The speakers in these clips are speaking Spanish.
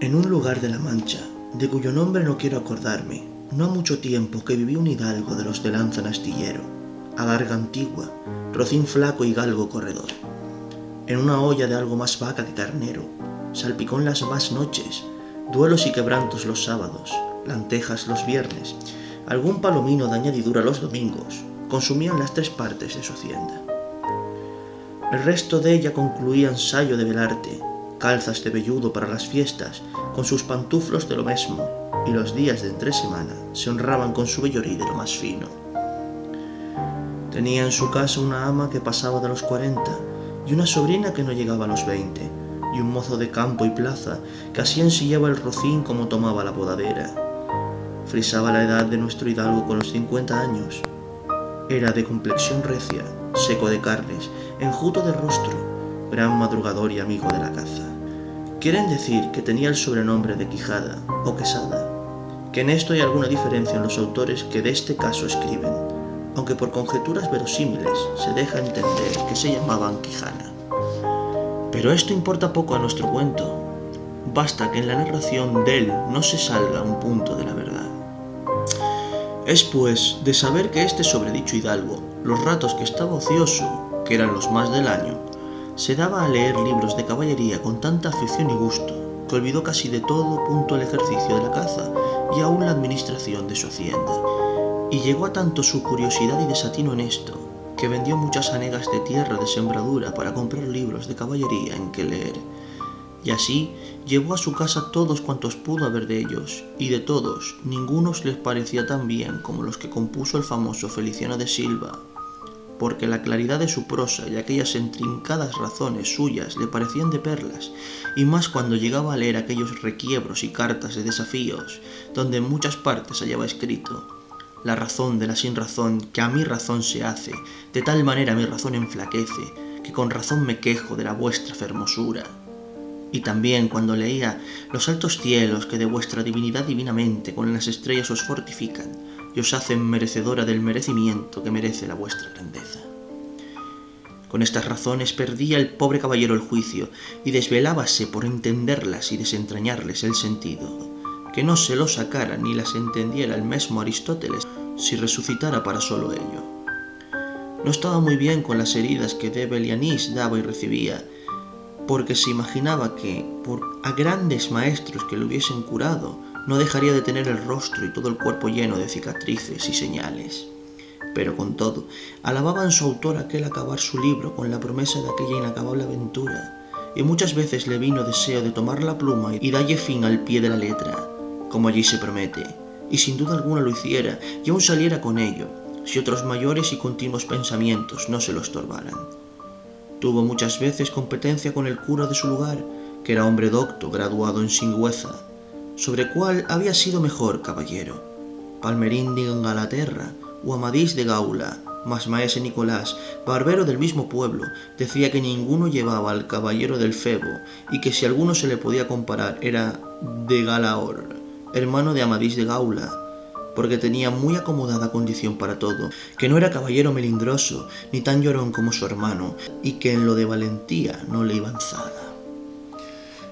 En un lugar de la Mancha, de cuyo nombre no quiero acordarme, no ha mucho tiempo que vivió un hidalgo de los de lanza en astillero, adarga antigua, rocín flaco y galgo corredor. En una olla de algo más vaca que carnero, salpicón las más noches, duelos y quebrantos los sábados, lentejas los viernes, algún palomino de añadidura los domingos, consumían las 3 partes de su hacienda. El resto de ella concluía en sayo de velarte, calzas de velludo para las fiestas, con sus pantuflos de lo mesmo, y los días de entre semana se honraban con su vellorí de lo más fino. Tenía en su casa una ama que pasaba de los 40, y una sobrina que no llegaba a los 20, y un mozo de campo y plaza que así ensillaba el rocín como tomaba la podadera. Frisaba la edad de nuestro hidalgo con los 50 años. Era de complexión recia, seco de carnes, enjuto de rostro, gran madrugador y amigo de la caza. Quieren decir que tenía el sobrenombre de Quijada o Quesada, que en esto hay alguna diferencia en los autores que de este caso escriben, aunque por conjeturas verosímiles se deja entender que se llamaban Quijana. Pero esto importa poco a nuestro cuento, basta que en la narración de él no se salga un punto de la verdad. Es pues de saber que este sobredicho hidalgo, los ratos que estaba ocioso, que eran los más del año, se daba a leer libros de caballería con tanta afición y gusto, que olvidó casi de todo punto el ejercicio de la caza y aún la administración de su hacienda. Y llegó a tanto su curiosidad y desatino en esto, que vendió muchas hanegas de tierra de sembradura para comprar libros de caballería en que leer, y así llevó a su casa todos cuantos pudo haber de ellos, y de todos ningunos les parecía tan bien como los que compuso el famoso Feliciano de Silva, porque la claridad de su prosa y aquellas intrincadas razones suyas le parecían de perlas, y más cuando llegaba a leer aquellos requiebros y cartas de desafíos, donde en muchas partes hallaba escrito: la razón de la sin razón que a mi razón se hace, de tal manera mi razón enflaquece, que con razón me quejo de la vuestra fermosura. Y también cuando leía los altos cielos que de vuestra divinidad divinamente con las estrellas os fortifican y os hacen merecedora del merecimiento que merece la vuestra grandeza. Con estas razones perdía el pobre caballero el juicio y desvelábase por entenderlas y desentrañarles el sentido, que no se lo sacara ni las entendiera el mesmo Aristóteles si resucitara para solo ello. No estaba muy bien con las heridas que de Belianís daba y recibía, porque se imaginaba que, por a grandes maestros que lo hubiesen curado, no dejaría de tener el rostro y todo el cuerpo lleno de cicatrices y señales. Pero con todo, alababa en su autor aquel acabar su libro con la promesa de aquella inacabable aventura, y muchas veces le vino deseo de tomar la pluma y dalle fin al pie de la letra, como allí se promete, y sin duda alguna lo hiciera, y aún saliera con ello, si otros mayores y continuos pensamientos no se lo estorbaran. Tuvo muchas veces competencia con el cura de su lugar, que era hombre docto, graduado en Singüeza, sobre cuál había sido mejor caballero, Palmerín de Ingalaterra o Amadís de Gaula, mas maese Nicolás, barbero del mismo pueblo, decía que ninguno llevaba al caballero del Febo, y que si alguno se le podía comparar era de Galaor, hermano de Amadís de Gaula, porque tenía muy acomodada condición para todo, que no era caballero melindroso, ni tan llorón como su hermano, y que en lo de valentía no le iba alzada.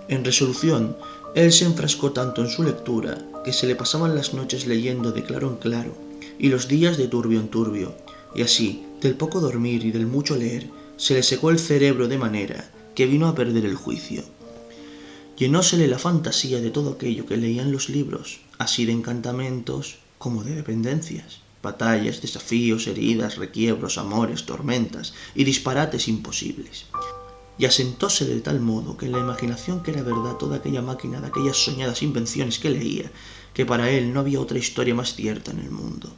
En resolución, él se enfrascó tanto en su lectura, que se le pasaban las noches leyendo de claro en claro, y los días de turbio en turbio, y así, del poco dormir y del mucho leer, se le secó el cerebro de manera que vino a perder el juicio. Llenósele la fantasía de todo aquello que leía en los libros, así de encantamentos como de dependencias, batallas, desafíos, heridas, requiebros, amores, tormentas y disparates imposibles. Y asentósele de tal modo que en la imaginación que era verdad toda aquella máquina de aquellas soñadas invenciones que leía, que para él no había otra historia más cierta en el mundo.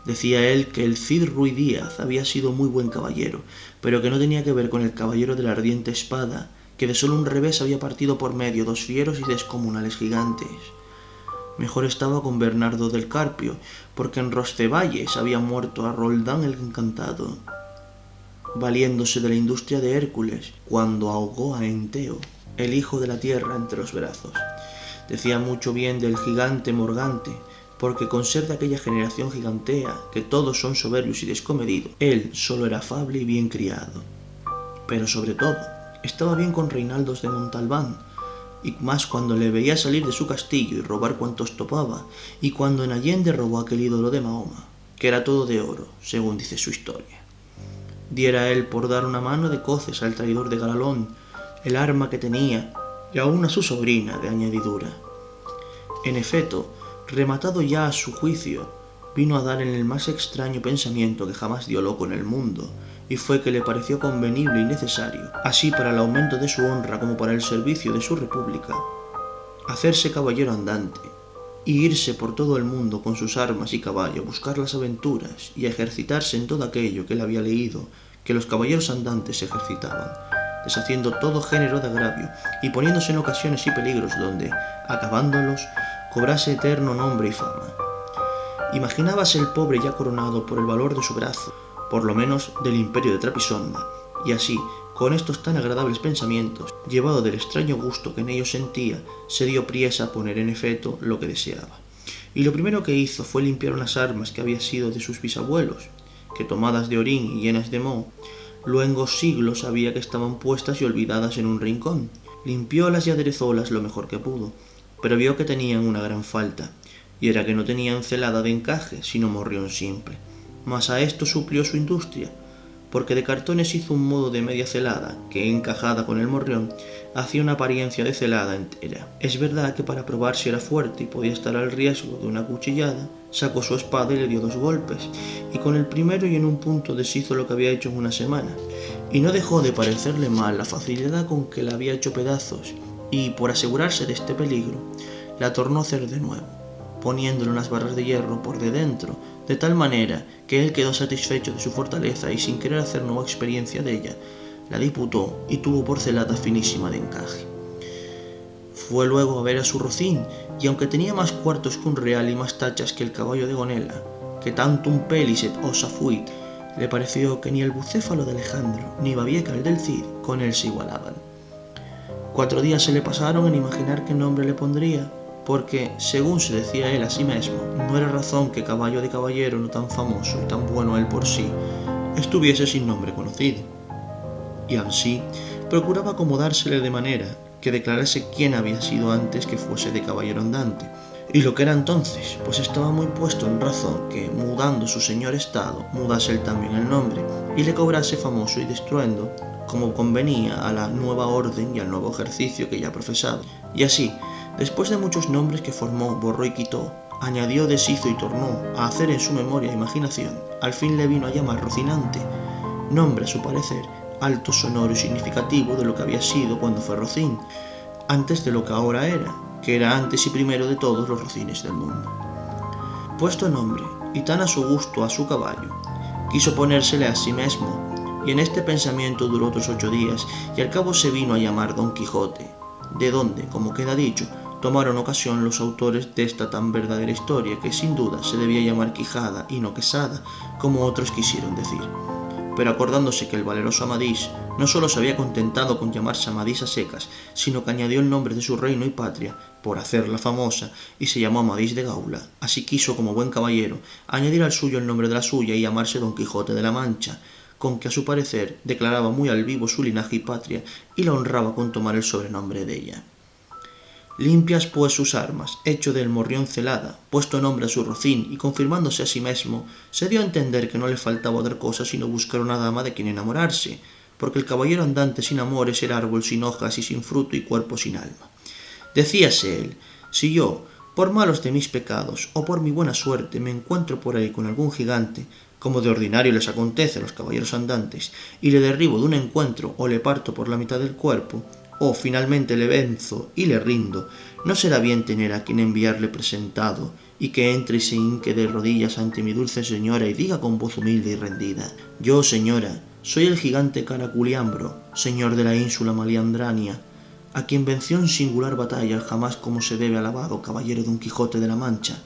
Decía él que el Cid Ruy Díaz había sido muy buen caballero, pero que no tenía que ver con el caballero de la ardiente espada, que de solo un revés había partido por medio 2 fieros y descomunales gigantes. Mejor estaba con Bernardo del Carpio, porque en Roncesvalles había muerto a Roldán el Encantado, valiéndose de la industria de Hércules, cuando ahogó a Enteo, el hijo de la tierra, entre los brazos. Decía mucho bien del gigante Morgante, porque con ser de aquella generación gigantea, que todos son soberbios y descomedidos, él solo era afable y bien criado. Pero sobre todo, estaba bien con Reinaldos de Montalbán, y más cuando le veía salir de su castillo y robar cuantos topaba, y cuando en Allende robó aquel ídolo de Mahoma, que era todo de oro, según dice su historia. Diera él por dar una mano de coces al traidor de Galalón, el arma que tenía, y aún a su sobrina de añadidura. En efecto, rematado ya a su juicio, vino a dar en el más extraño pensamiento que jamás dio loco en el mundo, y fue que le pareció convenible y necesario, así para el aumento de su honra como para el servicio de su república, hacerse caballero andante, y irse por todo el mundo con sus armas y caballo a buscar las aventuras y a ejercitarse en todo aquello que él había leído que los caballeros andantes se ejercitaban, deshaciendo todo género de agravio y poniéndose en ocasiones y peligros donde, acabándolos, cobrase eterno nombre y fama. Imaginábase el pobre ya coronado por el valor de su brazo, por lo menos del imperio de Trapisonda, y así, con estos tan agradables pensamientos, llevado del extraño gusto que en ellos sentía, se dio priesa a poner en efecto lo que deseaba. Y lo primero que hizo fue limpiar unas armas que había sido de sus bisabuelos, que tomadas de orín y llenas de moho, luengos siglos sabía que estaban puestas y olvidadas en un rincón. Limpiólas y aderezólas lo mejor que pudo, pero vio que tenían una gran falta, y era que no tenían celada de encaje, sino morrión simple. Mas a esto suplió su industria, porque de cartones hizo un modo de media celada, que encajada con el morrión, hacía una apariencia de celada entera. Es verdad que para probar si era fuerte y podía estar al riesgo de una cuchillada, sacó su espada y le dio 2 golpes, y con el primero y en un punto deshizo lo que había hecho en una semana, y no dejó de parecerle mal la facilidad con que la había hecho pedazos, y por asegurarse de este peligro, la tornó a hacer de nuevo, poniéndole unas barras de hierro por de dentro, de tal manera que él quedó satisfecho de su fortaleza y sin querer hacer nueva experiencia de ella, la diputó y tuvo por celada finísima de encaje. Fue luego a ver a su rocín, y aunque tenía más cuartos que un real y más tachas que el caballo de Gonela, que tantum pellicet osa fuit, le pareció que ni el bucéfalo de Alejandro ni Babieca el del Cid con él se igualaban. 4 días se le pasaron en imaginar qué nombre le pondría, porque, según se decía él a sí mismo, no era razón que caballo de caballero no tan famoso y tan bueno él por sí, estuviese sin nombre conocido. Y ansí procuraba acomodársele de manera que declarase quién había sido antes que fuese de caballero andante, y lo que era entonces, pues estaba muy puesto en razón que, mudando su señor estado, mudase él también el nombre, y le cobrase famoso y destruendo, como convenía a la nueva orden y al nuevo ejercicio que ya profesaba. Y así, después de muchos nombres que formó, borró y quitó, añadió, deshizo y tornó a hacer en su memoria e imaginación, al fin le vino a llamar Rocinante, nombre a su parecer alto, sonoro y significativo de lo que había sido cuando fue rocín, antes de lo que ahora era, que era antes y primero de todos los rocines del mundo. Puesto nombre, y tan a su gusto a su caballo, quiso ponérsele a sí mismo, y en este pensamiento duró otros 8 días, y al cabo se vino a llamar Don Quijote, de donde, como queda dicho, tomaron ocasión los autores de esta tan verdadera historia, que sin duda se debía llamar Quijada y no Quesada, como otros quisieron decir. Pero acordándose que el valeroso Amadís no sólo se había contentado con llamarse Amadís a secas, sino que añadió el nombre de su reino y patria, por hacerla famosa, y se llamó Amadís de Gaula, así quiso, como buen caballero, añadir al suyo el nombre de la suya y llamarse Don Quijote de la Mancha, con que a su parecer declaraba muy al vivo su linaje y patria, y la honraba con tomar el sobrenombre de ella. Limpias pues sus armas, hecho del morrión celada, puesto nombre a su rocín y confirmándose a sí mismo, se dio a entender que no le faltaba otra cosa sino buscar una dama de quien enamorarse, porque el caballero andante sin amores era árbol sin hojas y sin fruto y cuerpo sin alma. Decíase él, si yo, por malos de mis pecados o por mi buena suerte, me encuentro por ahí con algún gigante, como de ordinario les acontece a los caballeros andantes, y le derribo de un encuentro o le parto por la mitad del cuerpo, o finalmente le venzo y le rindo, no será bien tener a quien enviarle presentado, y que entre y se hinque de rodillas ante mi dulce señora y diga con voz humilde y rendida, yo, señora, soy el gigante Caraculiambro, señor de la ínsula Maliandrania, a quien venció en singular batalla jamás como se debe alabado caballero Don Quijote de la Mancha,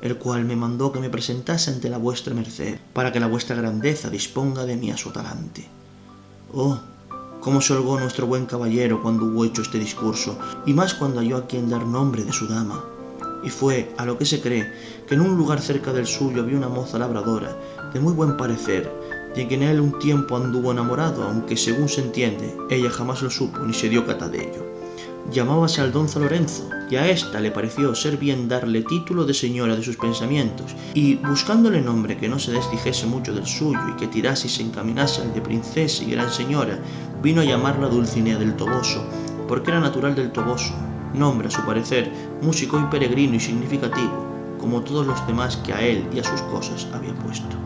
el cual me mandó que me presentase ante la vuestra merced, para que la vuestra grandeza disponga de mí a su talante. Oh, cómo se holgó nuestro buen caballero cuando hubo hecho este discurso, y más cuando halló a quien dar nombre de su dama. Y fue, a lo que se cree, que en un lugar cerca del suyo había una moza labradora, de muy buen parecer, de quien él un tiempo anduvo enamorado, aunque según se entiende, ella jamás lo supo ni se dio cata de ello. llamábase Aldonza Lorenzo, y a ésta le pareció ser bien darle título de señora de sus pensamientos, y buscándole nombre que no se desdijese mucho del suyo y que tirase y se encaminase al de princesa y gran señora, vino a llamarla Dulcinea del Toboso, porque era natural del Toboso, nombre a su parecer músico y peregrino y significativo, como todos los demás que a él y a sus cosas había puesto.